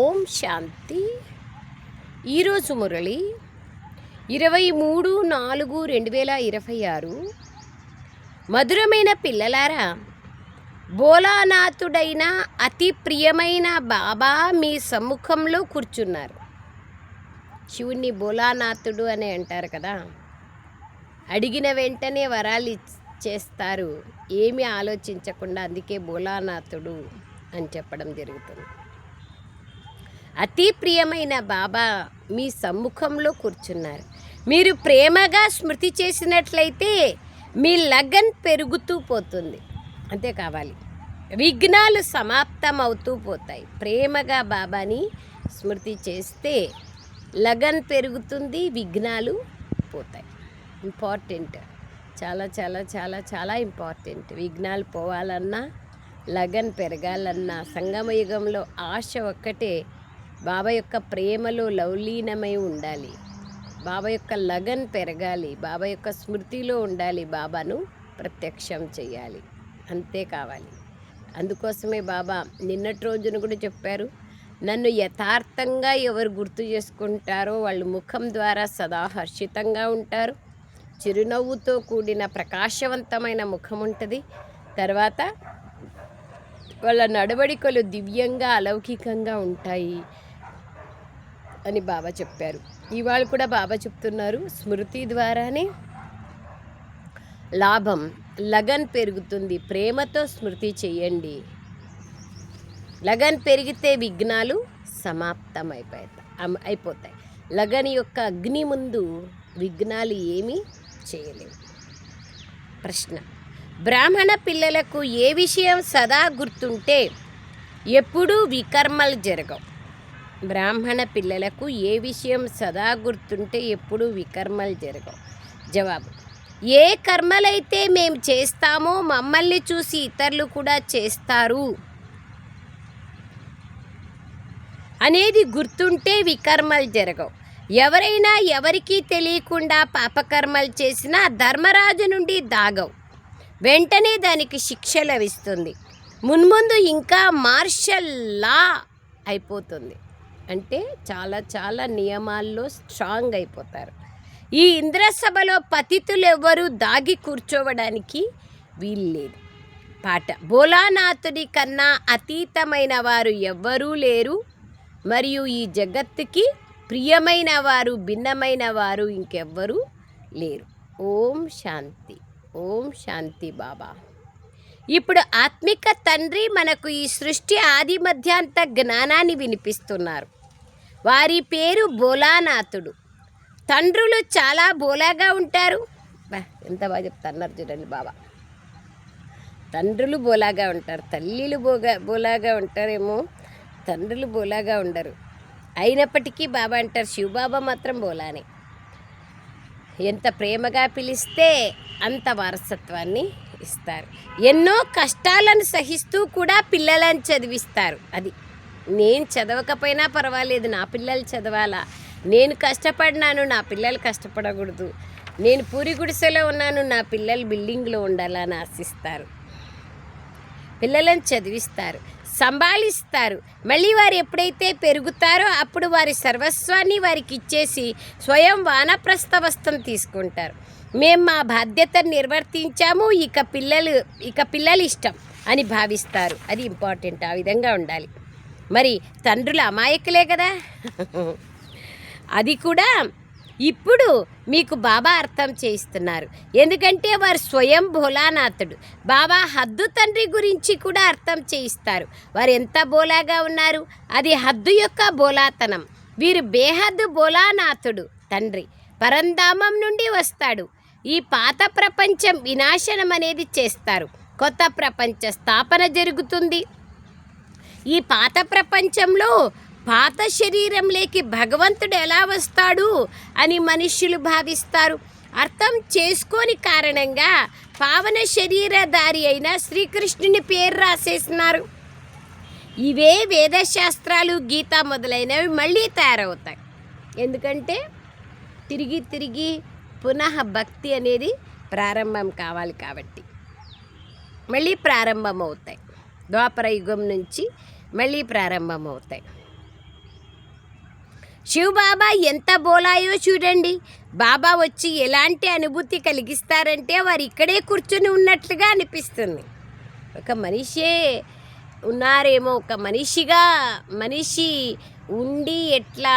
ఓం శాంతి. ఈరోజు మురళి 23/4/2026. మధురమైన పిల్లలారా, భోలానాథుడైన అతి ప్రియమైన బాబా మీ సమ్ముఖంలో కూర్చున్నారు. శివుణ్ణి భోలానాథుడు అని అంటారు కదా. అడిగిన వెంటనే వరాలు చేస్తారు, ఏమీ ఆలోచించకుండా. అందుకే భోలానాథుడు అని చెప్పడం జరుగుతుంది. అతి ప్రియమైన బాబా మీ సమ్ముఖంలో కూర్చున్నారు. మీరు ప్రేమగా స్మృతి చేసినట్లయితే మీ లగన్ పెరుగుతూ పోతుంది. అంతే కావాలి. విఘ్నాలు సమాప్తం అవుతూ పోతాయి. ప్రేమగా బాబాని స్మృతి చేస్తే లగన్ పెరుగుతుంది, విఘ్నాలు పోతాయి. ఇంపార్టెంట్, చాలా చాలా చాలా చాలా ఇంపార్టెంట్. విఘ్నాలు పోవాలన్నా, లగన్ పెరగాలన్నా, సంగమయుగంలో ఆశ ఒక్కటే, బాబా యొక్క ప్రేమలో లవలీనమై ఉండాలి. బాబా యొక్క లగన్ పెరగాలి, బాబా యొక్క స్మృతిలో ఉండాలి, బాబాను ప్రత్యక్షం చేయాలి. అంతే కావాలి. అందుకోసమే బాబా నిన్నటి రోజున కూడా చెప్పారు, నన్ను యథార్థంగా ఎవరు గుర్తు చేసుకుంటారో వాళ్ళు ముఖం ద్వారా సదా హర్షితంగా ఉంటారు. చిరునవ్వుతో కూడిన ప్రకాశవంతమైన ముఖం ఉంటుంది. తర్వాత వాళ్ళ నడవడికలు దివ్యంగా అలౌకికంగా ఉంటాయి అని బాబా చెప్పారు. ఇవాళ కూడా బాబా చెప్తున్నారు, స్మృతి ద్వారానే లాభం, లగన్ పెరుగుతుంది. ప్రేమతో స్మృతి చేయండి. లగన్ పెరిగితే విఘ్నాలు సమాప్తం అయిపోతాయి. లగన్ యొక్క అగ్ని ముందు విఘ్నాలు ఏమీ చేయలేవు. ప్రశ్న: బ్రాహ్మణ పిల్లలకు ఏ విషయం సదా గుర్తుంటే ఎప్పుడూ వికర్మలు జరగవు? బ్రాహ్మణ పిల్లలకు ఏ విషయం సదా గుర్తుంటే ఎప్పుడూ వికర్మలు జరగవు? జవాబు: ఏ కర్మలైతే మేము చేస్తామో మమ్మల్ని చూసి ఇతరులు కూడా చేస్తారు అనేది గుర్తుంటే వికర్మలు జరగవు. ఎవరైనా ఎవరికీ తెలియకుండా పాపకర్మలు చేసినా ధర్మరాజు నుండి దాగవు. వెంటనే దానికి శిక్ష లభిస్తుంది. మున్ముందు ఇంకా మార్షల్ లా అయిపోతుంది. అంటే చాలా చాలా నియమాల్లో స్ట్రాంగ్ అయిపోతారు. ఈ ఇంద్రసభలో పతితులు ఎవ్వరూ దాగి కూర్చోవడానికి వీల్లేదు. పాట: భోలానాథుడి కన్నా అతీతమైన వారు ఎవ్వరూ లేరు, మరియు ఈ జగత్తుకి ప్రియమైన వారు, భిన్నమైన వారు ఇంకెవ్వరూ లేరు. ఓం శాంతి. ఓం శాంతి బాబా. ఇప్పుడు ఆత్మిక తండ్రి మనకు ఈ సృష్టి ఆది మధ్యాంత జ్ఞానాన్ని వినిపిస్తున్నారు. వారి పేరు భోలానాథుడు. తండ్రులు చాలా బోలాగా ఉంటారు. ఎంత బాగా చెప్తున్నారు చూడండి బాబా. తండ్రులు బోలాగా ఉంటారు, తల్లిలు బోలాగా ఉంటారేమో, తండ్రులు బోలాగా ఉండరు. అయినప్పటికీ బాబా అంటారు, శివబాబా మాత్రం బోలానే. ఎంత ప్రేమగా పిలిస్తే అంత వారసత్వాన్ని ఇస్తారు. ఎన్నో కష్టాలను సహిస్తూ కూడా పిల్లలను చదివిస్తారు. అది నేను చదవకపోయినా పర్వాలేదు, నా పిల్లలు చదవాలా. నేను కష్టపడినాను, నా పిల్లలు కష్టపడకూడదు. నేను పూరి గుడిసెలో ఉన్నాను, నా పిల్లలు బిల్డింగ్లో ఉండాలని ఆశిస్తారు. పిల్లలను చదివిస్తారు, సంభాళిస్తారు. మళ్ళీ వారు ఎప్పుడైతే పెరుగుతారో అప్పుడు వారి సర్వస్వాన్ని వారికి ఇచ్చేసి స్వయం వానప్రస్థవస్థం తీసుకుంటారు. మేము మా బాధ్యతను నిర్వర్తించాము, ఇక పిల్లలు ఇష్టం అని భావిస్తారు. అది ఇంపార్టెంట్. ఆ విధంగా ఉండాలి. మరి తండ్రులు అమాయకులే కదా. అది కూడా ఇప్పుడు మీకు బాబా అర్థం చేయిస్తున్నారు. ఎందుకంటే వారు స్వయం భోలానాథుడు. బాబా హద్దు తండ్రి గురించి కూడా అర్థం చేయిస్తారు. వారు ఎంత బోలాగా ఉన్నారు, అది హద్దు యొక్క బోలాతనం. వీరు బేహద్దు భోలానాథుడు తండ్రి. పరంధామం నుండి వస్తాడు. ఈ పాత ప్రపంచం వినాశనం అనేది చేస్తారు. కొత్త ప్రపంచ స్థాపన జరుగుతుంది. ఈ పాత ప్రపంచంలో పాత శరీరంలోకి భగవంతుడు ఎలా వస్తాడు అని మనుష్యులు భావిస్తారు. అర్థం చేసుకోని కారణంగా పావన శరీరధారి అయిన శ్రీకృష్ణుని పేరు రాసేసినారు. ఇవే వేదశాస్త్రాలు, గీత మొదలైనవి మళ్ళీ తయారవుతాయి. ఎందుకంటే తిరిగి పునః భక్తి అనేది ప్రారంభం కావాలి కాబట్టి మళ్ళీ ప్రారంభమవుతాయి. ద్వాపర యుగం నుంచి మళ్ళీ ప్రారంభమవుతాయి. శివబాబా ఎంత బోలాయో చూడండి. బాబా వచ్చి ఎలాంటి అనుభూతి కలిగిస్తారంటే వారు ఇక్కడే కూర్చుని ఉన్నట్లుగా అనిపిస్తుంది. ఒక మనిషే ఉన్నారేమో, ఒక మనిషి ఉండి ఎట్లా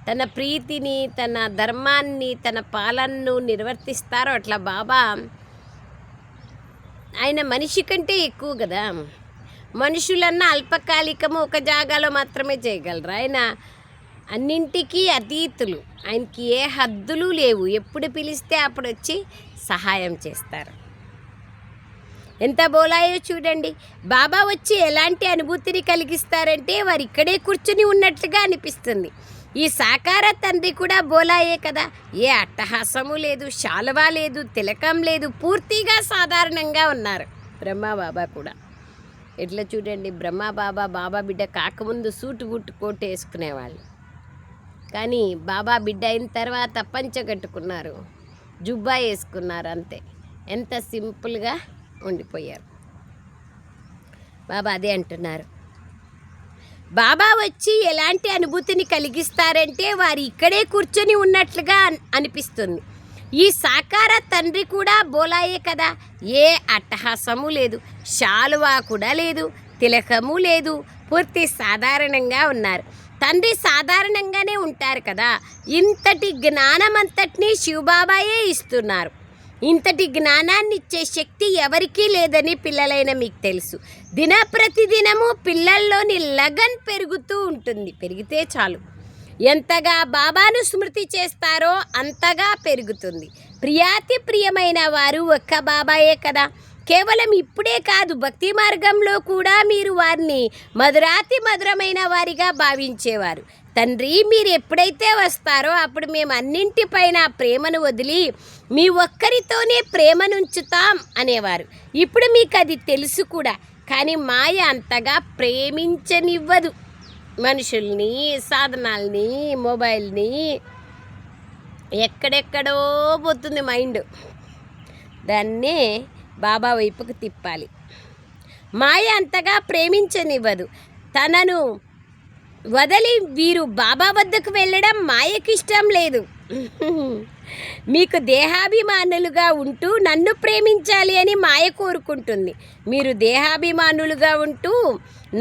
తన ప్రీతిని, తన ధర్మాన్ని, తన పాలనను నిర్వర్తిస్తారో అట్లా బాబా ఆయన మనిషి కంటే ఎక్కువ కదా. మనుషులన్నా అల్పకాలికము ఒక జాగాలో మాత్రమే చేయగలరు. ఆయన అన్నింటికీ అతీతులు. ఆయనకి ఏ హద్దులు లేవు. ఎప్పుడు పిలిస్తే అప్పుడు వచ్చి సహాయం చేస్తారు. ఎంత బోలాయో చూడండి. బాబా వచ్చి ఎలాంటి అనుభూతిని కలిగిస్తారంటే వారు ఇక్కడే కూర్చుని ఉన్నట్లుగా అనిపిస్తుంది. ఈ సాకార తండ్రి కూడా బోలాయే కదా. ఏ అట్టహాసము లేదు, శాలువా లేదు, తిలకం లేదు, పూర్తిగా సాధారణంగా ఉన్నారు. బ్రహ్మబాబా కూడా ఎట్లా చూడండి. బాబా బిడ్డ కాకముందు సూటు బుట్టు కోట్ వేసుకునేవాళ్ళు. కానీ బాబా బిడ్డ అయిన తర్వాత పంచ కట్టుకున్నారు, జుబ్బా వేసుకున్నారు. అంతే, ఎంత సింపుల్గా ఉండిపోయారు. బాబా అదే అంటున్నారు. బాబా వచ్చి ఎలాంటి అనుభూతిని కలిగిస్తారంటే వారు ఇక్కడే కూర్చొని ఉన్నట్లుగా అనిపిస్తుంది. ఈ సాకార తండ్రి కూడా బోలాయే కదా. ఏ అట్టహాసము లేదు, శాలువా కూడా లేదు, తిలకము లేదు, పూర్తి సాధారణంగా ఉన్నారు. తండ్రి సాధారణంగానే ఉంటారు కదా. ఇంతటి జ్ఞానమంతటినీ శివబాబాయే ఇస్తున్నారు. ఇంతటి జ్ఞానాన్ని ఇచ్చే శక్తి ఎవరికీ లేదని పిల్లలైన మీకు తెలుసు. ప్రతిదినము పిల్లల్లోని లగన్ పెరుగుతూ ఉంటుంది. పెరిగితే చాలు. ఎంతగా బాబాను స్మృతి చేస్తారో అంతగా పెరుగుతుంది. ప్రియాతి ప్రియమైన వారు ఒక్క బాబాయే కదా. కేవలం ఇప్పుడే కాదు, భక్తి మార్గంలో కూడా మీరు వారిని మధురాతి మధురమైన వారిగా భావించేవారు. తండ్రి, మీరు ఎప్పుడైతే వస్తారో అప్పుడు మేము అన్నింటిపైన ప్రేమను వదిలి మీ ఒక్కరితోనే ప్రేమనుంచుతాం అనేవారు. ఇప్పుడు మీకు అది తెలుసు కూడా. కానీ మాయ అంతగా ప్రేమించనివ్వదు. మనుషుల్ని, సాధనాల్ని, మొబైల్ని, ఎక్కడెక్కడో పోతుంది మైండ్. దాన్నే బాబా వైపుకు తిప్పాలి. మాయ అంతగా ప్రేమించనివ్వదు. తనను వదిలి వీరు బాబా వద్దకు వెళ్ళడం మాయకి ఇష్టం లేదు. మీకు దేహాభిమానులుగా ఉంటూ నన్ను ప్రేమించాలి అని మాయ కోరుకుంటుంది. మీరు దేహాభిమానులుగా ఉంటూ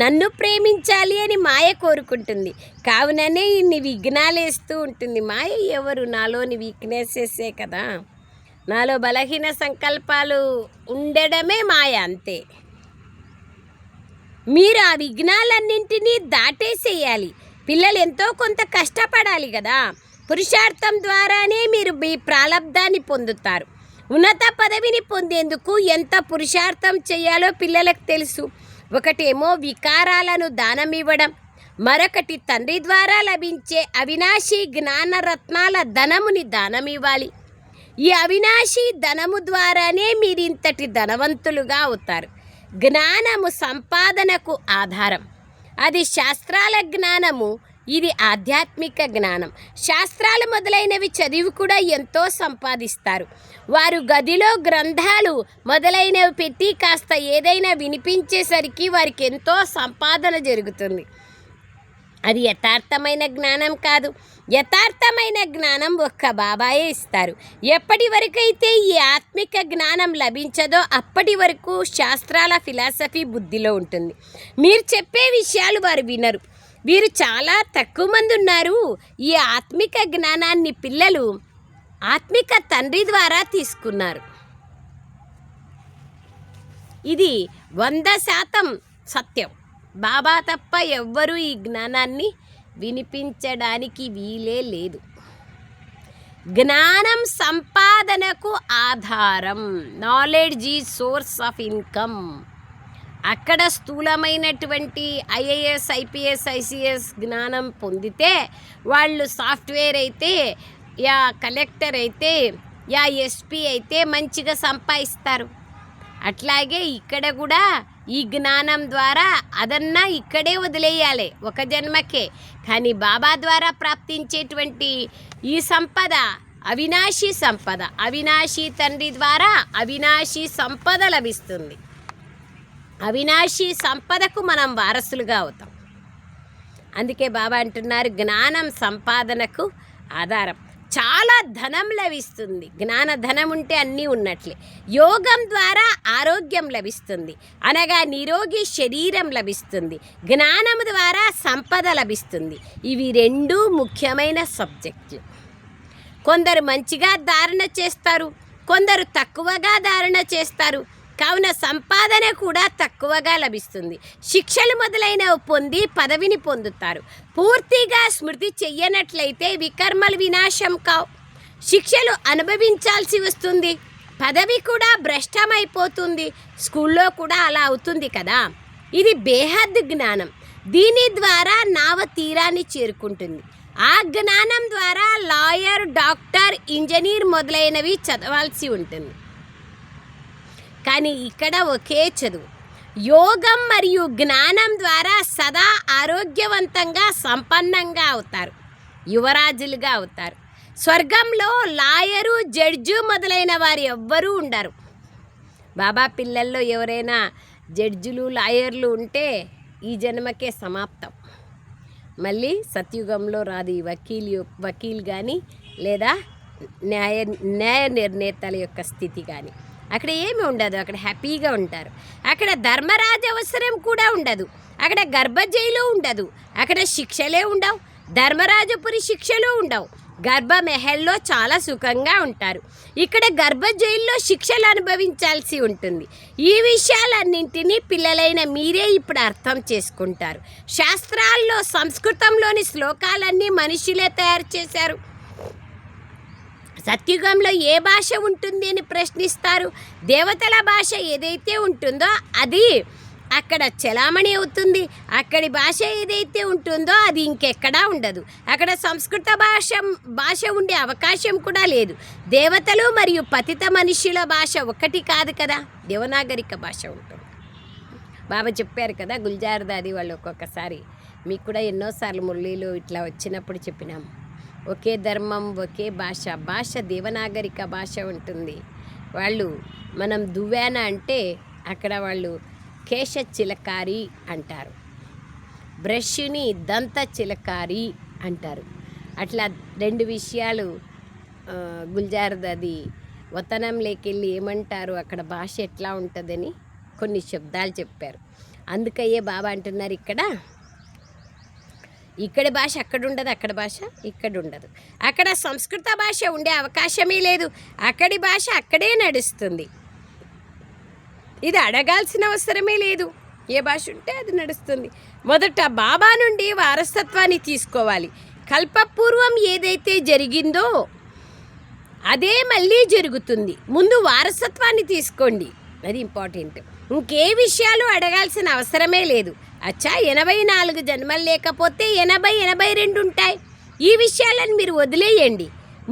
నన్ను ప్రేమించాలి అని మాయ కోరుకుంటుంది. కావుననే ఇన్ని విఘ్నాలు వేస్తూ ఉంటుంది. మాయ ఎవరు? నాలోని వీక్నెస్సెసే కదా. నాలో బలహీన సంకల్పాలు ఉండడమే మాయ, అంతే. మీరు ఆ విఘ్నాలన్నింటినీ దాటేసేయాలి. పిల్లలు ఎంతో కొంత కష్టపడాలి కదా. పురుషార్థం ద్వారానే మీరు మీ ప్రాలబ్ధాన్ని పొందుతారు. ఉన్నత పదవిని పొందేందుకు ఎంత పురుషార్థం చేయాలో పిల్లలకు తెలుసు. ఒకటేమో వికారాలను దానమివ్వడం, మరొకటి తండ్రి ద్వారా లభించే అవినాశి జ్ఞానరత్నాల ధనముని దానమివ్వాలి. ఈ అవినాశి ధనము ద్వారానే మీరింతటి ధనవంతులుగా అవుతారు. జ్ఞానము సంపాదనకు ఆధారం. అది శాస్త్రాల జ్ఞానము, ఇది ఆధ్యాత్మిక జ్ఞానం. శాస్త్రాలు మొదలైనవి చదివి కూడా ఎంతో సంపాదిస్తారు. వారు గదిలో గ్రంథాలు మొదలైనవి పెట్టి కాస్త ఏదైనా వినిపించేసరికి వారికి ఎంతో సంపాదన జరుగుతుంది. అది యథార్థమైన జ్ఞానం కాదు. యథార్థమైన జ్ఞానం ఒక్క బాబాయే ఇస్తారు. ఎప్పటి వరకైతే ఈ ఆత్మిక జ్ఞానం లభించదో అప్పటి వరకు శాస్త్రాల ఫిలాసఫీ బుద్ధిలో ఉంటుంది. మీరు చెప్పే విషయాలు వారు వినరు. వీరు చాలా తక్కువ మంది ఉన్నారు. ఈ ఆత్మిక జ్ఞానాన్ని పిల్లలు ఆత్మిక తండ్రి ద్వారా తీసుకున్నారు. ఇది 100% సత్యం. బాబా తప్ప ఎవ్వరూ ఈ జ్ఞానాన్ని వినిపించడానికి వీలే లేదు. జ్ఞానం సంపాదనకు ఆధారం. Knowledge is source of income. అక్కడ స్థూలమైనటువంటి ఐఏఎస్, ఐపీఎస్, ఐసీఎస్ జ్ఞానం పొందితే వాళ్ళు సాఫ్ట్వేర్ అయితే, యా కలెక్టర్ అయితే, యా ఎస్పీ అయితే మంచిగా సంపాదిస్తారు. అట్లాగే ఇక్కడ కూడా ఈ జ్ఞానం ద్వారా అదన్నా ఇక్కడే వదిలేయాలి ఒక జన్మకే. కానీ బాబా ద్వారా ప్రాప్తించేటువంటి ఈ సంపద అవినాశీ సంపద. అవినాశీ తండ్రి ద్వారా అవినాశీ సంపద లభిస్తుంది. అవినాశీ సంపదకు మనం వారసులుగా అవుతాం. అందుకే బాబా అంటున్నారు జ్ఞానం సంపాదనకు ఆధారం. చాలా ధనం లభిస్తుంది. జ్ఞాన ధనం ఉంటే అన్నీ ఉన్నట్లే. యోగం ద్వారా ఆరోగ్యం లభిస్తుంది, అనగా నిరోగి శరీరం లభిస్తుంది. జ్ఞానం ద్వారా సంపద లభిస్తుంది. ఇవి రెండు ముఖ్యమైన సబ్జెక్టులు. కొందరు మంచిగా ధారణ చేస్తారు, కొందరు తక్కువగా ధారణ చేస్తారు. కావున సంపాదన కూడా తక్కువగా లభిస్తుంది. శిక్షలు మొదలైనవి పొంది పదవిని పొందుతారు. పూర్తిగా స్మృతి చెయ్యనట్లయితే వికర్మలు వినాశం కావు. శిక్షలు అనుభవించాల్సి వస్తుంది, పదవి కూడా భ్రష్టమైపోతుంది. స్కూల్లో కూడా అలా అవుతుంది కదా. ఇది బేహద్ జ్ఞానం. దీని ద్వారా నావ తీరాన్ని చేరుకుంటుంది. ఆ జ్ఞానం ద్వారా లాయర్, డాక్టర్, ఇంజనీర్ మొదలైనవి చదవాల్సి ఉంటుంది. కానీ ఇక్కడ ఒకే చదువు. యోగం మరియు జ్ఞానం ద్వారా సదా ఆరోగ్యవంతంగా సంపన్నంగా అవుతారు, యువరాజులుగా అవుతారు. స్వర్గంలో లాయరు, జడ్జు మొదలైన వారు ఎవ్వరూ ఉండరు. బాబా పిల్లల్లో ఎవరైనా జడ్జులు, లాయర్లు ఉంటే ఈ జన్మకే సమాప్తం. మళ్ళీ సత్యుగంలో రాదు ఈ వకీల్ కానీ లేదా న్యాయ నిర్ణేతల యొక్క స్థితి కానీ. అక్కడ ఏమి ఉండదు, అక్కడ హ్యాపీగా ఉంటారు. అక్కడ ధర్మరాజు అవసరం కూడా ఉండదు, అక్కడ గర్భజైలు ఉండదు, అక్కడ శిక్షలే ఉండవు, ధర్మరాజపురి శిక్షలు ఉండవు. గర్భమెహల్లో చాలా సుఖంగా ఉంటారు. ఇక్కడ గర్భజైల్లో శిక్షలు అనుభవించాల్సి ఉంటుంది. ఈ విషయాలన్నింటినీ పిల్లలైన మీరే ఇప్పుడు అర్థం చేసుకుంటారు. శాస్త్రాల్లో సంస్కృతంలోని శ్లోకాలన్నీ మనుషులే తయారు చేశారు. సత్యుగంలో ఏ భాష ఉంటుంది అని ప్రశ్నిస్తారు. దేవతల భాష ఏదైతే ఉంటుందో అది అక్కడ చలామణి అవుతుంది. అక్కడి భాష ఏదైతే ఉంటుందో అది ఇంకెక్కడా ఉండదు. అక్కడ సంస్కృత భాష ఉండే అవకాశం కూడా లేదు. దేవతలు మరియు పతిత మనుష్యుల భాష ఒకటి కాదు కదా, దేవనాగరిక భాష ఉంటుంది. బాబా చెప్పారు కదా, గుల్జార్ దాది వాళ్ళు ఒక్కొక్కసారి మీకు కూడా ఎన్నోసార్లు మురళీలో ఇట్లా వచ్చినప్పుడు చెప్పినాము. ఒకే ధర్మం, ఒకే భాష దేవనాగరిక భాష ఉంటుంది. వాళ్ళు మనం దువ్వాన అంటే అక్కడ వాళ్ళు కేశ చిలకారి అంటారు, బ్రష్ని దంత చిలకారి అంటారు. అట్లా రెండు విషయాలు గుల్జార్ దాది వతనంలోకెళ్ళి ఏమంటారు, అక్కడ భాష ఎట్లా ఉంటుందని కొన్ని శబ్దాలు చెప్పారు. అందుకయ్యే బాబా అంటున్నారు ఇక్కడి భాష అక్కడ ఉండదు, అక్కడ భాష ఇక్కడ ఉండదు. అక్కడ సంస్కృత భాష ఉండే అవకాశమే లేదు, అక్కడి భాష అక్కడే నడుస్తుంది. ఇది అడగాల్సిన అవసరమే లేదు, ఏ భాష ఉంటే అది నడుస్తుంది. మొదట బాబా నుండి వారసత్వాన్ని తీసుకోవాలి. కల్పపూర్వం ఏదైతే జరిగిందో అదే మళ్ళీ జరుగుతుంది. ముందు వారసత్వాన్ని తీసుకోండి, అది ఇంపార్టెంట్. ఇంకే విషయాలు అడగాల్సిన అవసరమే లేదు. అచ్చా 84 జన్మలు లేకపోతే 80-82 ఉంటాయి. ఈ విషయాలను మీరు వదిలేయండి,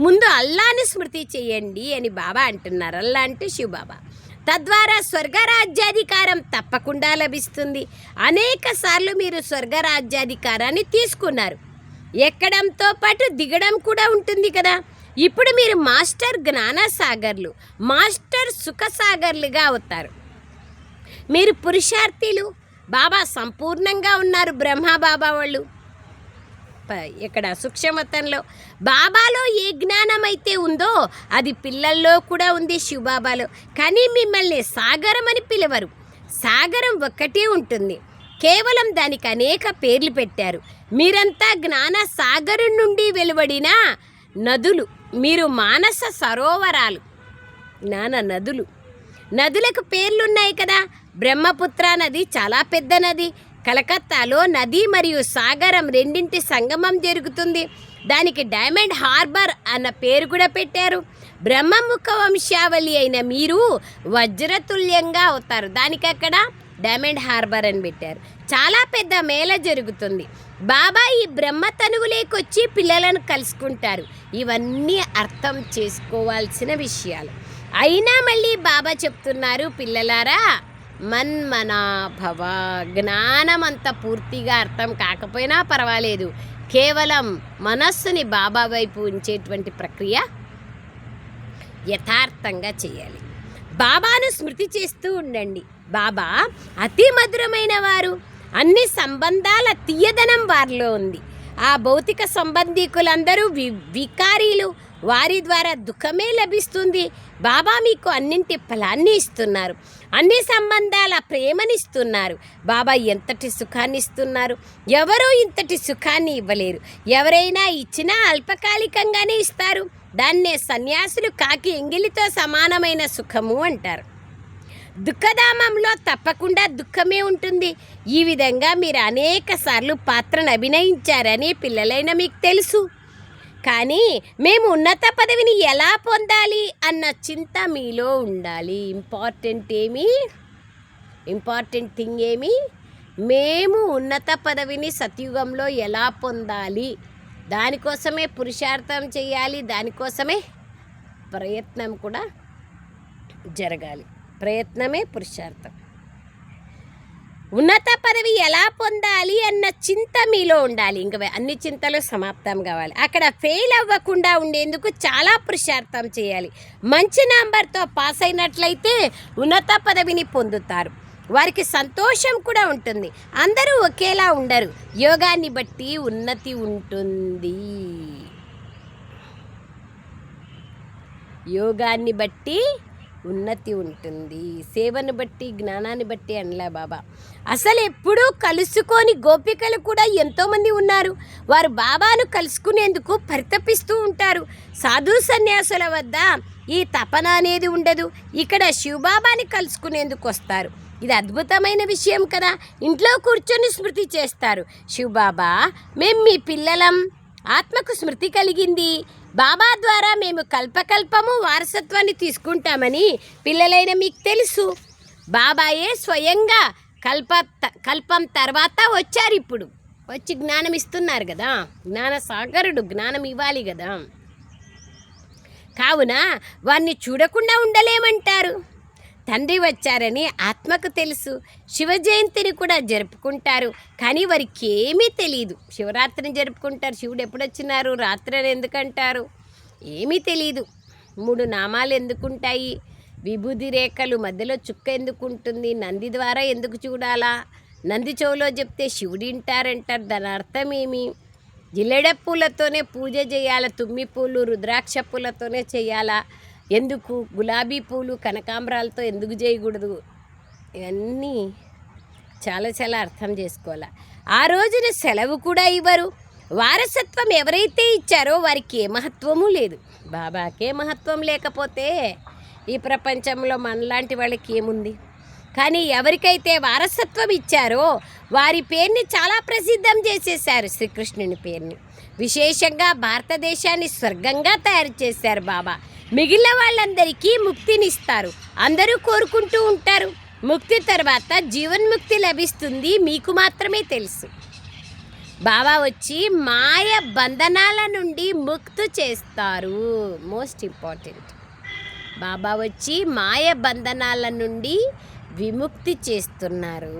ముందు అల్లాని స్మృతి చేయండి అని బాబా అంటున్నారు. అల్లా అంటే శివబాబా. తద్వారా స్వర్గరాజ్యాధికారం తప్పకుండా లభిస్తుంది. అనేక సార్లు మీరు స్వర్గరాజ్యాధికారాన్ని తీసుకున్నారు. ఎక్కడంతో పాటు దిగడం కూడా ఉంటుంది కదా. ఇప్పుడు మీరు మాస్టర్ జ్ఞానసాగర్లు, మాస్టర్ సుఖసాగర్లుగా అవుతారు. మీరు పురుషార్థులు. బాబా సంపూర్ణంగా ఉన్నారు. బ్రహ్మ బాబా వాళ్ళు ఇక్కడ సూక్ష్మతంలో బాబాలో ఏ జ్ఞానం అయితే ఉందో అది పిల్లల్లో కూడా ఉంది, శివబాబాలో. కానీ మిమ్మల్ని సాగరం అని పిలవరు. సాగరం ఒక్కటే ఉంటుంది, కేవలం దానికి అనేక పేర్లు పెట్టారు. మీరంతా జ్ఞాన సాగరం నుండి వెలువడిన నదులు. మీరు మానస సరోవరాలు, జ్ఞాన నదులు. నదులకు పేర్లున్నాయి కదా. బ్రహ్మపుత్ర నది చాలా పెద్ద నది. కలకత్తాలో నది మరియు సాగరం రెండింటి సంగమం జరుగుతుంది. దానికి డైమండ్ హార్బర్ అన్న పేరు కూడా పెట్టారు. బ్రహ్మముఖ వంశావళి అయిన మీరు వజ్రతుల్యంగా అవుతారు. దానికి అక్కడ డైమండ్ హార్బర్ అని పెట్టారు. చాలా పెద్ద మేళ జరుగుతుంది. బాబా ఈ బ్రహ్మ తనువులేకొచ్చి పిల్లలను కలుసుకుంటారు. ఇవన్నీ అర్థం చేసుకోవాల్సిన విషయాలు. అయినా మళ్ళీ బాబా చెప్తున్నారు, పిల్లలారా మన్మనాభవ. జ్ఞానం అంత పూర్తిగా అర్థం కాకపోయినా పర్వాలేదు, కేవలం మనస్సుని బాబా వైపు ఉంచేటువంటి ప్రక్రియ యథార్థంగా చేయాలి. బాబాను స్మృతి చేస్తూ ఉండండి. బాబా అతి మధురమైన వారు. అన్ని సంబంధాల తీయదనం వారిలో ఉంది. ఆ భౌతిక సంబంధీకులందరూ వికారీలు, వారి ద్వారా దుఃఖమే లభిస్తుంది. బాబా మీకు అన్నింటి ఫలాన్ని ఇస్తున్నారు, అన్ని సంబంధాల ప్రేమనిస్తున్నారు. బాబా ఎంతటి సుఖాన్ని ఇస్తున్నారు, ఎవరూ ఇంతటి సుఖాన్ని ఇవ్వలేరు. ఎవరైనా ఇచ్చినా అల్పకాలికంగానే ఇస్తారు. దాన్నే సన్యాసులు కాకి ఎంగిలితో సమానమైన సుఖము అంటారు. దుఃఖధామంలో తప్పకుండా దుఃఖమే ఉంటుంది. ఈ విధంగా మీరు అనేక సార్లు పాత్రను అభినయించారని పిల్లలైన మీకు తెలుసు. కానీ మేము ఉన్నత పదవిని ఎలా పొందాలి అన్న చింత మీలో ఉండాలి. ఇంపార్టెంట్ థింగ్ ఏమి? మేము ఉన్నత పదవిని సత్యుగంలో ఎలా పొందాలి, దానికోసమే పురుషార్థం చేయాలి, దానికోసమే ప్రయత్నం కూడా జరగాలి. ప్రయత్నమే పురుషార్థం. ఉన్నత పదవి ఎలా పొందాలి అన్న చింత మీలో ఉండాలి. ఇంకా అన్ని చింతలు సమాప్తం కావాలి. అక్కడ ఫెయిల్ అవ్వకుండా ఉండేందుకు చాలా పురుషార్థం చేయాలి. మంచి నంబర్తో పాస్ అయినట్లయితే ఉన్నత పదవిని పొందుతారు. వారికి సంతోషం కూడా ఉంటుంది. అందరూ ఒకేలా ఉండరు. యోగాన్ని బట్టి ఉన్నతి ఉంటుంది. యోగాన్ని బట్టి ఉన్నతి ఉంటుంది. సేవను బట్టి, జ్ఞానాన్ని బట్టి అనలే బాబా. అసలు ఎప్పుడూ కలుసుకొని గోపికలు కూడా ఎంతోమంది ఉన్నారు. వారు బాబాను కలుసుకునేందుకు పరితపిస్తూ ఉంటారు. సాధు సన్యాసుల వద్ద ఈ తపన అనేది ఉండదు. ఇక్కడ శివబాబాని కలుసుకునేందుకు వస్తారు. ఇది అద్భుతమైన విషయం కదా. ఇంట్లో కూర్చొని స్మృతి చేస్తారు. శివబాబా, మేము మీ పిల్లలం, ఆత్మకు స్మృతి కలిగింది, బాబా ద్వారా మేము కల్పకల్పము వారసత్వాన్ని తీసుకుంటామని పిల్లలైన మీకు తెలుసు. బాబాయే స్వయంగా కల్పం తర్వాత వచ్చారు. ఇప్పుడు వచ్చి జ్ఞానం ఇస్తున్నారు కదా. జ్ఞాన సాగరుడు, జ్ఞానం ఇవ్వాలి కదా. కావున వారిని చూడకుండా ఉండలేమంటారు. తండ్రి వచ్చారని ఆత్మకు తెలుసు. శివ జయంతిని కూడా జరుపుకుంటారు. కానీ వారికి ఏమీ తెలియదు. శివరాత్రిని జరుపుకుంటారు. శివుడు ఎప్పుడు వచ్చినారు, రాత్రి అని ఎందుకంటారు, ఏమీ తెలియదు. 3 నామాలు ఎందుకుంటాయి, విభూది రేఖలు మధ్యలో చుక్క ఎందుకు ఉంటుంది, నంది ద్వారా ఎందుకు చూడాలా, నంది చెవులో చెప్తే శివుడు వింటారంటారు. దాని అర్థం ఏమి? జిల్లెడ పూలతోనే పూజ చేయాలా, తుమ్మి పూలు రుద్రాక్ష పూలతోనే చేయాలా, ఎందుకు గులాబీ పూలు కనకాంబరాలతో ఎందుకు చేయకూడదు? ఇవన్నీ చాలా చాలా అర్థం చేసుకోవాలి. ఆ రోజున సెలవు కూడా ఇవ్వరు. వారసత్వం ఎవరైతే ఇచ్చారో వారికి ఏ మహత్వము లేదు. బాబాకే మహత్వం లేకపోతే ఈ ప్రపంచంలో మనలాంటి వాళ్ళకి ఏముంది? కానీ ఎవరికైతే వారసత్వం ఇచ్చారో వారి పేరుని చాలా ప్రసిద్ధం చేసేశారు. శ్రీకృష్ణుని పేరుని విశేషంగా భారతదేశాన్ని స్వర్గంగా తయారు చేశారు బాబా. మిగిలిన వాళ్ళందరికీ ముక్తినిస్తారు. అందరూ కోరుకుంటూ ఉంటారు. ముక్తి తర్వాత జీవన్ముక్తి లభిస్తుంది, మీకు మాత్రమే తెలుసు. బాబా వచ్చి మాయ బంధనాల నుండి ముక్తి చేస్తారు. Most important. బాబా వచ్చి మాయ బంధనాల నుండి విముక్తి చేస్తున్నారు.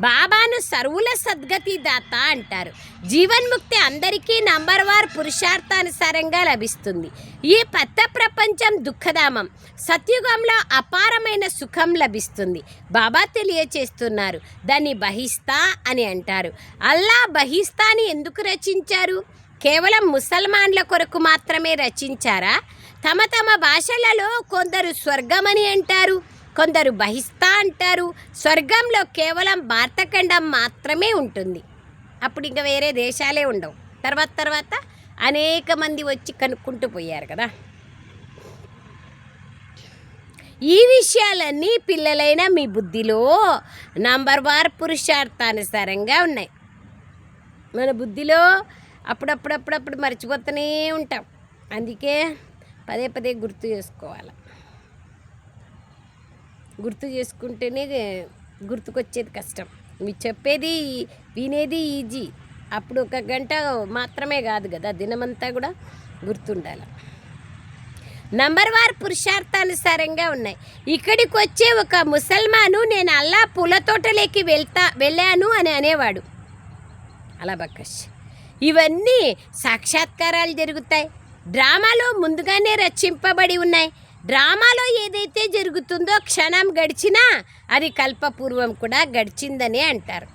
బాబాను సర్వుల సద్గతి దాత అంటారు. జీవన్ముక్తి అందరికీ నంబర్వార్ పురుషార్థానుసారంగా లభిస్తుంది. ఈ పెద్ద ప్రపంచం దుఃఖధామం. సత్యుగంలో అపారమైన సుఖం లభిస్తుంది. బాబా తెలియచేస్తున్నారు. దాన్ని బహిస్తా అని అంటారు. అల్లా బహిస్తాని ఎందుకు రచించారు? కేవలం ముసల్మాన్ల కొరకు మాత్రమే రచించారా? తమ తమ భాషలలో కొందరు స్వర్గమని అంటారు, కొందరు బహిస్తా అంటారు. స్వర్గంలో కేవలం భారతఖండం మాత్రమే ఉంటుంది. అప్పుడు ఇంకా వేరే దేశాలే ఉండవు. తర్వాత అనేక మంది వచ్చి కనుక్కుంటూ పోయారు కదా. ఈ విషయాలన్నీ పిల్లలైన మీ బుద్ధిలో నంబర్వార్ పురుషార్థానుసారంగా ఉన్నాయి. మన బుద్ధిలో అప్పుడప్పుడు మర్చిపోతూనే ఉంటాం. అందుకే పదే గుర్తు చేసుకోవాలి. గుర్తు చేసుకుంటేనే గుర్తుకొచ్చేది కష్టం. మీరు చెప్పేది వినేది ఈజీ. అప్పుడు 1 గంట మాత్రమే కాదు కదా, దినమంతా కూడా గుర్తుండాలి. నంబర్వార్ పురుషార్థానుసారంగా ఉన్నాయి. ఇక్కడికి వచ్చే ఒక ముసల్మాను నేను అల్లా పూల తోటలోకి వెళ్ళాను అని అనేవాడు. అలా బక్కష్. ఇవన్నీ సాక్షాత్కారాలు జరుగుతాయి. డ్రామాలో ముందుగానే రచింపబడి ఉన్నాయి. డ్రామాలో ఏదైతే జరుగుతుందో క్షణం గడిచినా అది కల్పపూర్వం కూడా గడిచిందని అంటారు.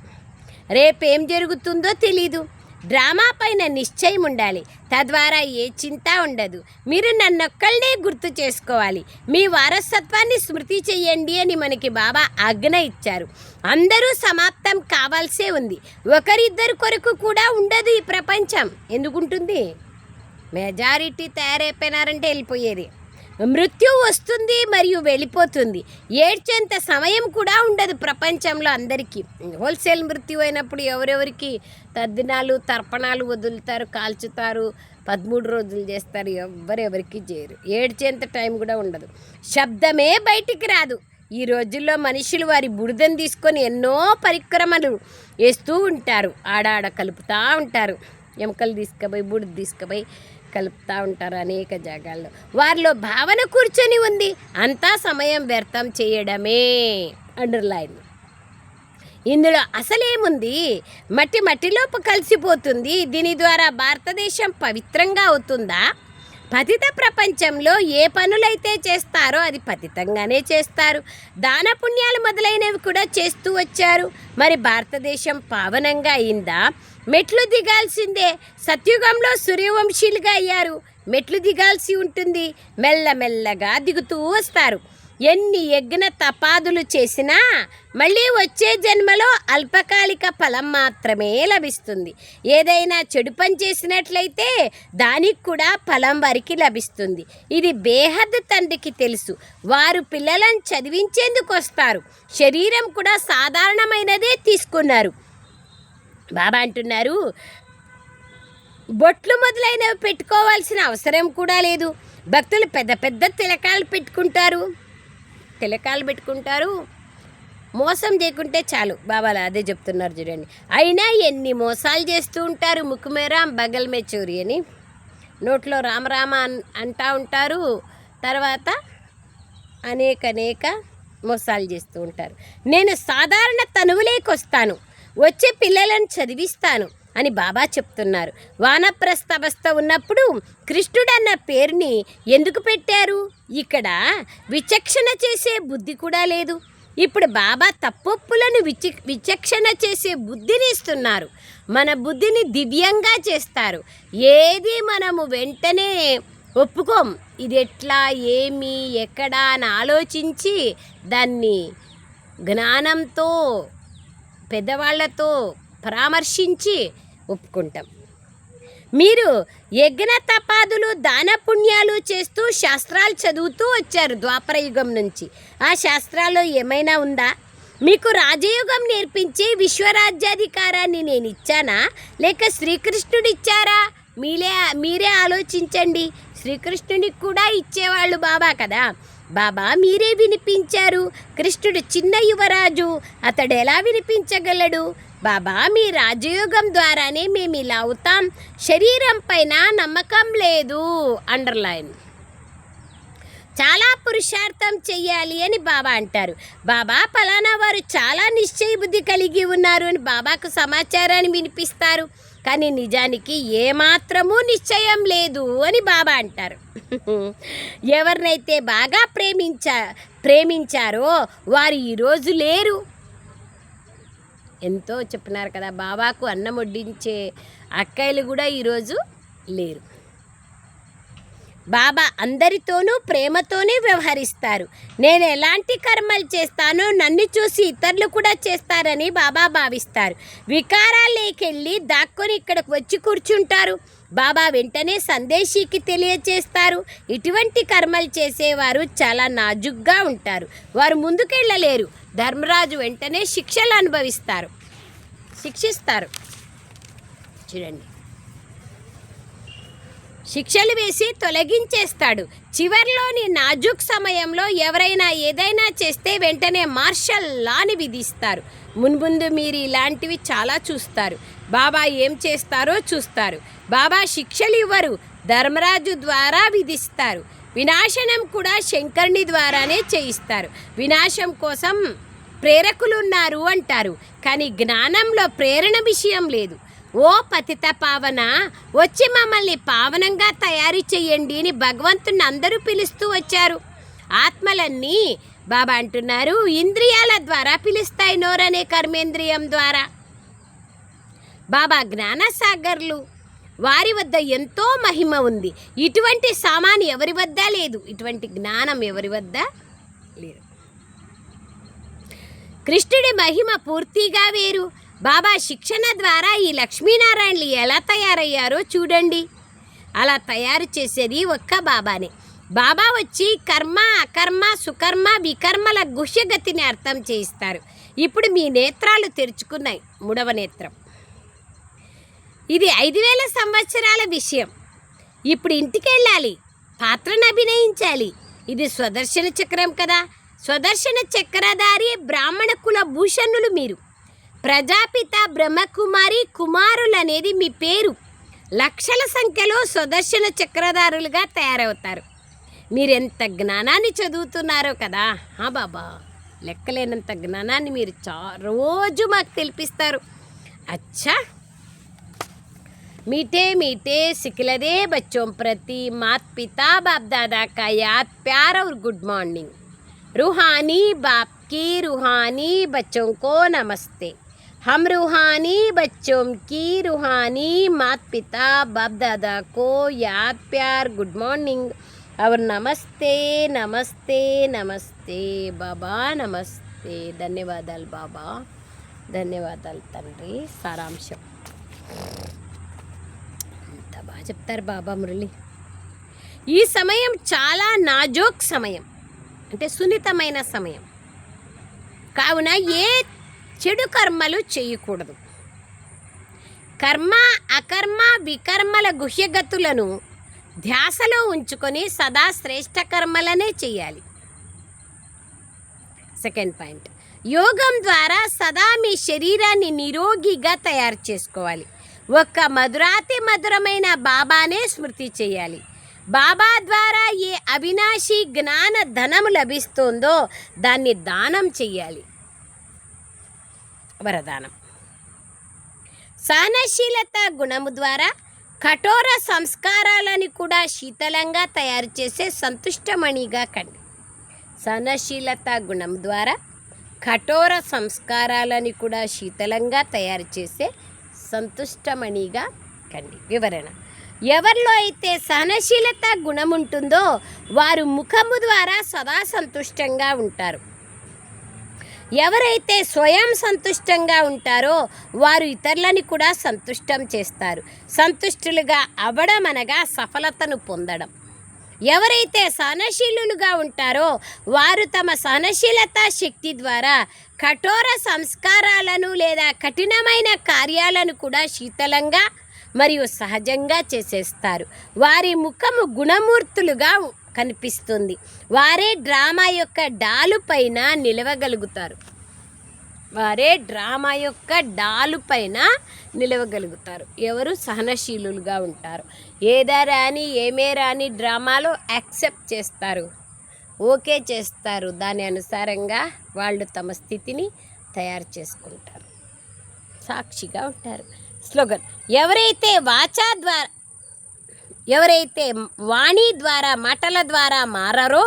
రేపేం జరుగుతుందో తెలీదు. డ్రామా పైన నిశ్చయం ఉండాలి. తద్వారా ఏ చింత ఉండదు. మీరు నన్నొక్కళ్ళనే గుర్తు చేసుకోవాలి. మీ వారసత్వాన్ని స్మృతి చెయ్యండి అని మనకి బాబా ఆజ్ఞ ఇచ్చారు. అందరూ సమాప్తం కావాల్సే ఉంది. ఒకరిద్దరు కొరకు కూడా ఉండదు ఈ ప్రపంచం. ఎందుకుంటుంది? మెజారిటీ తయారైపోయినారంటే వెళ్ళిపోయేది. మృత్యు వస్తుంది మరియు వెళ్ళిపోతుంది. ఏడ్చేంత సమయం కూడా ఉండదు ప్రపంచంలో అందరికీ. హోల్సేల్ మృత్యు అయినప్పుడు ఎవరెవరికి తద్దినాలు తర్పణాలు వదులుతారు, కాల్చుతారు, 13 రోజులు చేస్తారు. ఎవరెవరికి చేయరు. ఏడ్చేంత టైం కూడా ఉండదు. శబ్దమే బయటికి రాదు. ఈ రోజుల్లో మనుషులు వారి బురదను తీసుకొని ఎన్నో పరిక్రమలు వేస్తూ ఉంటారు. ఆడాడ కలుపుతూ ఉంటారు. ఎముకలు తీసుకుపోయి బుడిద తీసుకుపోయి కలుపుతూ ఉంటారు అనేక జాగాల్లో. వారిలో భావన కూర్చొని ఉంది. అంతా సమయం వ్యర్థం చేయడమే. అండర్లైన్. ఇందులో అసలేముంది? మట్టిలోపు కలిసిపోతుంది. దీని ద్వారా భారతదేశం పవిత్రంగా అవుతుందా? పతిత ప్రపంచంలో ఏ పనులైతే చేస్తారో అది పతితంగానే చేస్తారు. దాన పుణ్యాలు మొదలైనవి కూడా చేస్తూ వచ్చారు. మరి భారతదేశం పావనంగా అయిందా? మెట్లు దిగాల్సిందే. సత్యుగంలో సూర్యవంశీలుగా అయ్యారు. మెట్లు దిగాల్సి ఉంటుంది. మెల్లమెల్లగా దిగుతూ వస్తారు. ఎన్ని యజ్ఞ తపాదులు చేసినా మళ్ళీ వచ్చే జన్మలో అల్పకాలిక ఫలం మాత్రమే లభిస్తుంది. ఏదైనా చెడు పని చేసినట్లయితే దానికి కూడా ఫలం వారికి లభిస్తుంది. ఇది బేహద్ తండ్రికి తెలుసు. వారు పిల్లలను చదివించేందుకు వస్తారు. శరీరం కూడా సాధారణమైనదే తీసుకున్నారు. బాబా అంటున్నారు, బొట్లు మొదలైనవి పెట్టుకోవాల్సిన అవసరం కూడా లేదు. భక్తులు పెద్ద పెద్ద తిలకాలు పెట్టుకుంటారు. మోసం చేయకుంటే చాలు. బాబాలు అదే చెప్తున్నారు చూడండి. అయినా ఎన్ని మోసాలు చేస్తూ ఉంటారు. ముక్కుమేరాం బగల్ మే చోరీ అని నోట్లో రామరామ అంటూ ఉంటారు. తర్వాత అనేక మోసాలు చేస్తూ ఉంటారు. నేను సాధారణ తనువులేకి వస్తాను, వచ్చే పిల్లలను చదివిస్తాను అని బాబా చెప్తున్నారు. వానప్రస్థ అవస్థ ఉన్నప్పుడు కృష్ణుడు అన్న పేరుని ఎందుకు పెట్టారు? ఇక్కడ విచక్షణ చేసే బుద్ధి కూడా లేదు. ఇప్పుడు బాబా తప్పొప్పులను విచక్షణ చేసే బుద్ధిని ఇస్తున్నారు. మన బుద్ధిని దివ్యంగా చేస్తారు. ఏది మనము వెంటనే ఒప్పుకోం. ఇది ఎట్లా, ఏమి, ఎక్కడా అని ఆలోచించి దాన్ని జ్ఞానంతో పెద్దవాళ్లతో పరామర్శించి ఒప్పుకుంటాం. మీరు యజ్ఞ తపాదులు దాన పుణ్యాలు చేస్తూ శాస్త్రాలు చదువుతూ వచ్చారు ద్వాపర యుగం నుంచి. ఆ శాస్త్రాల్లో ఏమైనా ఉందా? మీకు రాజయోగం నేర్పించి విశ్వరాజ్యాధికారాన్ని నేను ఇచ్చానా, లేక శ్రీకృష్ణుడు ఇచ్చారా? మీరే ఆలోచించండి. శ్రీకృష్ణుడికి కూడా ఇచ్చేవాళ్ళు బాబా కదా. బాబా మీరే వినిపించారు. కృష్ణుడు చిన్న యువరాజు, అతడు ఎలా వినిపించగలడు? బాబా మీ రాజయోగం ద్వారానే మేము ఇలా అవుతాం. శరీరం పైన నమ్మకం లేదు. అండర్లైన్. చాలా పురుషార్థం చెయ్యాలి అని బాబా అంటారు. బాబా ఫలానా వారు చాలా నిశ్చయ బుద్ధి కలిగి ఉన్నారు అని బాబాకు సమాచారాన్ని వినిపిస్తారు. కానీ నిజానికి ఏమాత్రమూ నిశ్చయం లేదు అని బాబా అంటారు. ఎవరినైతే బాగా ప్రేమించారో వారు ఈరోజు లేరు. ఎంతో చెప్పినారు కదా, బాబాకు అన్నం వడ్డించే అక్కయ్యలు కూడా ఈరోజు లేరు. బాబా అందరితోనూ ప్రేమతోనే వ్యవహరిస్తారు. నేను ఎలాంటి కర్మలు చేస్తానో నన్ను చూసి ఇతరులు కూడా చేస్తారని బాబా భావిస్తారు. వికారాలేకెళ్ళి దాక్కొని ఇక్కడికి వచ్చి కూర్చుంటారు. బాబా వెంటనే సందేశీకి తెలియచేస్తారు. ఇటువంటి కర్మలు చేసేవారు చాలా నాజుగ్గా ఉంటారు. వారు ముందుకెళ్ళలేరు. ధర్మరాజు వెంటనే శిక్షిస్తారు. చూడండి, శిక్షలు వేసి తొలగించేస్తాడు. చివర్లోని నాజుక్ సమయంలో ఎవరైనా ఏదైనా చేస్తే వెంటనే మార్షల్ లాని విధిస్తారు. మున్ముందు మీరు ఇలాంటివి చాలా చూస్తారు. బాబా ఏం చేస్తారో చూస్తారు. బాబా శిక్షలు ఇవ్వరు, ధర్మరాజు ద్వారా విధిస్తారు. వినాశనం కూడా శంకరుని ద్వారానే చేయిస్తారు. వినాశం కోసం ప్రేరకులున్నారు అంటారు, కానీ జ్ఞానంలో ప్రేరణ విషయం లేదు. ఓ పతిత పావన, వచ్చి మమ్మల్ని పావనంగా తయారు చేయండి అని భగవంతుని అందరూ పిలుస్తూ వచ్చారు. ఆత్మలన్నీ బాబా అంటున్నారు ఇంద్రియాల ద్వారా పిలుస్తాయి, నోరనే కర్మేంద్రియం ద్వారా. బాబా జ్ఞానసాగర్లు, వారి వద్ద ఎంతో మహిమ ఉంది. ఇటువంటి సామాను ఎవరి వద్ద లేదు, ఇటువంటి జ్ఞానం ఎవరి వద్ద లేదు. కృష్ణుడి మహిమ పూర్తిగా వేరు. బాబా శిక్షణ ద్వారా ఈ లక్ష్మీనారాయణలు ఎలా తయారయ్యారో చూడండి. అలా తయారు చేసేది ఒక్క బాబానే. బాబా వచ్చి కర్మ, అకర్మ, సుకర్మ, వికర్మల గుహ్యగతిని అర్థం చేయిస్తారు. ఇప్పుడు మీ నేత్రాలు తెరుచుకున్నాయి, 3వ నేత్రం. ఇది 5000 సంవత్సరాల విషయం. ఇప్పుడు ఇంటికి వెళ్ళాలి, పాత్రను అభినయించాలి. ఇది స్వదర్శన చక్రం కదా. స్వదర్శన చక్రధారి బ్రాహ్మణ కుల భూషణులు మీరు. ప్రజాపిత బ్రహ్మకుమారి కుమారులు అనేది మీ పేరు. లక్షల సంఖ్యలో స్వదర్శన చక్రధారులుగా తయారవుతారు. మీరెంత జ్ఞానాన్ని చదువుతున్నారో కదా. బాబా, లెక్కలేనంత జ్ఞానాన్ని మీరు రోజు మాకు తెలిపిస్తారు. అచ్చా, मीठे मीठे सिखलदे बच्चों प्रति मात पिता बाप दादा का याद प्यार और गुड मॉर्निंग। रूहानी बाप की रूहानी बच्चों को नमस्ते। हम रूहानी बच्चों की रूहानी मात पिता बाप दादा को याद प्यार गुड मॉर्निंग और नमस्ते नमस्ते नमस्ते बाबा नमस्ते। ధన్యవాదాలు బాబా, ధన్యవాదాలు తండ్రి. సారాంశం బాగా చెప్తారు బాబా మురళి. ఈ సమయం చాలా నాజూక్ సమయం, అంటే సున్నితమైన సమయం కావున ఏ చెడు కర్మలు చేయకూడదు. కర్మ, అకర్మ, వికర్మల గుహ్యగతులను ధ్యాసలో ఉంచుకొని సదా శ్రేష్ఠ కర్మలనే చేయాలి. సెకండ్ పాయింట్, యోగం ద్వారా సదా మీ శరీరాన్ని నిరోగిగా తయారు చేసుకోవాలి. ఒక్క మధురాతి మధురమైన బాబానే స్మృతి చేయాలి. బాబా ద్వారా ఏ అవినాశి జ్ఞాన ధనము లభిస్తుందో దాన్ని దానం చెయ్యాలి. వరదానం, సహనశీలత గుణము ద్వారా కఠోర సంస్కారాలను కూడా శీతలంగా తయారు చేసే సంతుష్టమణిగా కండి. సహనశీలత గుణం ద్వారా కఠోర సంస్కారాలను కూడా శీతలంగా తయారు చేసే సంతుష్టమణిగా కండి. వివరణ, ఎవరిలో అయితే సహనశీలత గుణం ఉంటుందో వారు ముఖము ద్వారా సదా సంతుష్టంగా ఉంటారు. ఎవరైతే స్వయం సంతుష్టంగా ఉంటారో వారు ఇతరులని కూడా సంతుష్టం చేస్తారు. సంతుష్టులుగా అవ్వడం అనగా సఫలతను పొందడం. ఎవరైతే సహనశీలులుగా ఉంటారో వారు తమ సహనశీలత శక్తి ద్వారా కఠోర సంస్కారాలను లేదా కఠినమైన కార్యాలను కూడా శీతలంగా మరియు సహజంగా చేసేస్తారు. వారి ముఖము గుణమూర్తులుగా కనిపిస్తుంది. వారే డ్రామా యొక్క డాలు పైన నిలవగలుగుతారు. ఎవరు సహనశీలులుగా ఉంటారు. ఏదా రాని ఏమే రాని డ్రామాలో యాక్సెప్ట్ చేస్తారు, ఓకే చేస్తారు. దాని అనుసారంగా వాళ్ళు తమ స్థితిని తయారు చేసుకుంటారు, సాక్షిగా ఉంటారు. స్లోగన్, ఎవరైతే వాణి ద్వారా మాటల ద్వారా మారరో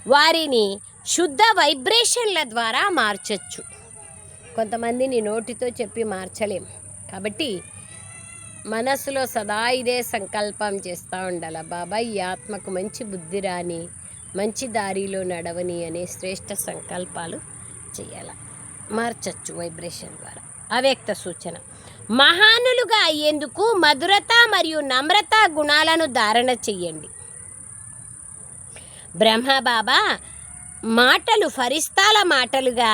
వారిని శుద్ధ వైబ్రేషన్ల ద్వారా మార్చచ్చు. కొంతమందిని నోటితో చెప్పి మార్చలేం. కాబట్టి మనసులో సదా ఇదే సంకల్పం చేస్తూ ఉండాలి, బాబా ఈ ఆత్మకు మంచి బుద్ధి రాని, మంచి దారిలో నడవని అనే శ్రేష్ఠ సంకల్పాలు చేయాలి. మార్చచ్చు వైబ్రేషన్ ద్వారా. అవ్యక్త సూచన, మహానులుగా అయ్యేందుకు మధురత మరియు నమ్రత గుణాలను ధారణ చెయ్యండి. బ్రహ్మబాబా మాటలు ఫరిస్తాల మాటలుగా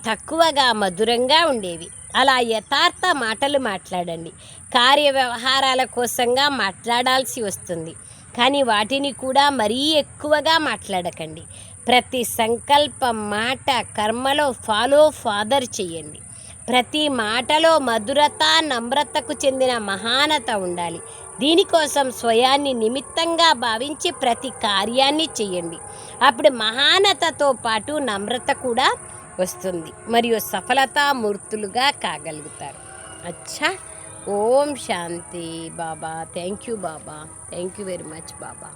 తక్కువగా మధురంగా ఉండేవి. అలా యథార్థ మాటలు మాట్లాడండి. కార్య వ్యవహారాల కోసంగా మాట్లాడాల్సి వస్తుంది, కానీ వాటిని కూడా మరీ ఎక్కువగా మాట్లాడకండి. ప్రతి సంకల్పం, మాట, కర్మలో ఫాదర్ చెయ్యండి. ప్రతి మాటలో మధురత, నమ్రతకు చెందిన మహానత ఉండాలి. దీనికోసం స్వయాన్ని నిమిత్తంగా భావించి ప్రతి కార్యాన్ని చెయ్యండి. అప్పుడు మహానతతో పాటు నమ్రత కూడా వస్తుంది మరియు సఫలతామూర్తులుగా కాగలుగుతారు. అచ్చా, ఓం శాంతి బాబా. థ్యాంక్ యూ బాబా, thank you very much Baba.